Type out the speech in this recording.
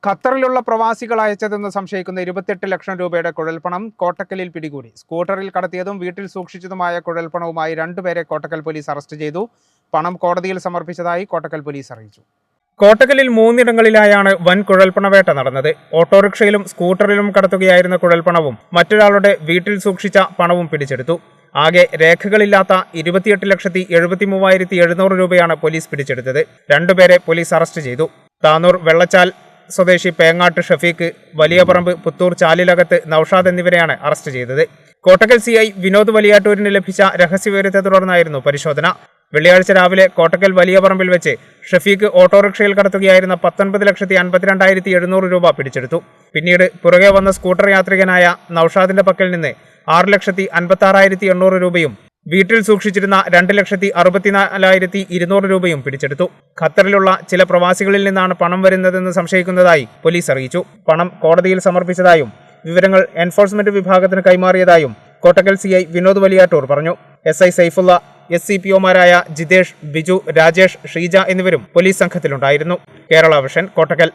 ഖത്തറിലുള്ള പ്രവാസികൾ അയച്ചതെന്ന് സംശയിക്കുന്ന 28 ലക്ഷം രൂപയുടെ കുഴൽപ്പണം കോട്ടക്കലിൽ പിടികൂടി. സ്കൂട്ടറിൽ കടത്തിയതും വീട്ടിൽ സൂക്ഷിച്ചതുമായ കുഴൽപ്പണവുമായി രണ്ടുപേരെ കോട്ടക്കൽ പോലീസ് അറസ്റ്റ് ചെയ്തു. പണം കോടതിയിൽ സമർപ്പിച്ചതായി കോട്ടക്കൽ പോലീസ് അറിയിച്ചു. കോട്ടക്കലിൽ 3 ഇടങ്ങളിലായാണ് വൻ കുഴൽപ്പണവേട്ട നടന്നത്. ഓട്ടോറിക്ഷയിലും സ്കൂട്ടറിലും കടത്തുകയായിരുന്ന കുഴൽപ്പണവും മറ്റൊരാളുടെ വീട്ടിൽ സൂക്ഷിച്ച പണവും പിടിച്ചെടുത്തു. ആകെ രേഖകളില്ലാത്ത 28,73,700 രൂപയാണ് പോലീസ് പിടിച്ചെടുത്തത്. രണ്ടുപേരെ പോലീസ് അറസ്റ്റ് ചെയ്തു. താനൂർ വെള്ളച്ചാൽ സ്വദേശി പേങ്ങാട്ട് ഷഫീഖ്, വലിയപറമ്പ് പുത്തൂർ ചാലിലകത്ത് നൌഷാദ് എന്നിവരെയാണ് അറസ്റ്റ് ചെയ്തത്. കോട്ടക്കൽ CI വിനോദ് വലിയാട്ടൂരിന് ലഭിച്ച രഹസ്യവിവരത്തെ തുടർന്നായിരുന്നു പരിശോധന. വെള്ളിയാഴ്ച രാവിലെ കോട്ടക്കൽ വലിയപറമ്പിൽ വെച്ച് ഷഫീഖ് ഓട്ടോറിക്ഷയിൽ കടത്തുകയായിരുന്ന 19,52,700 രൂപ പിടിച്ചെടുത്തു. പിന്നീട് പുറകെ വന്ന സ്കൂട്ടർ യാത്രികനായ നൌഷാദിന്റെ പക്കൽ നിന്ന് 6,56,800 രൂപയും വീട്ടിൽ സൂക്ഷിച്ചിരുന്ന 2,64,200 രൂപയും പിടിച്ചെടുത്തു. ഖത്തറിലുള്ള ചില പ്രവാസികളിൽ നിന്നാണ് പണം വരുന്നതെന്ന് സംശയിക്കുന്നതായി പോലീസ് അറിയിച്ചു. പണം കോടതിയിൽ സമർപ്പിച്ചതായും വിവരങ്ങൾ എൻഫോഴ്സ്മെന്റ് വിഭാഗത്തിന് കൈമാറിയതായും കോട്ടക്കൽ CI വിനോദ് വലിയാട്ടൂർ പറഞ്ഞു. SI സൈഫുള്ള, SCPOമാരായ ജിതേഷ്, ബിജു, രാജേഷ്, ഷീജ എന്നിവരും പോലീസ് സംഘത്തിലുണ്ടായിരുന്നു. കേരള വിഷൻ, കോട്ടക്കൽ.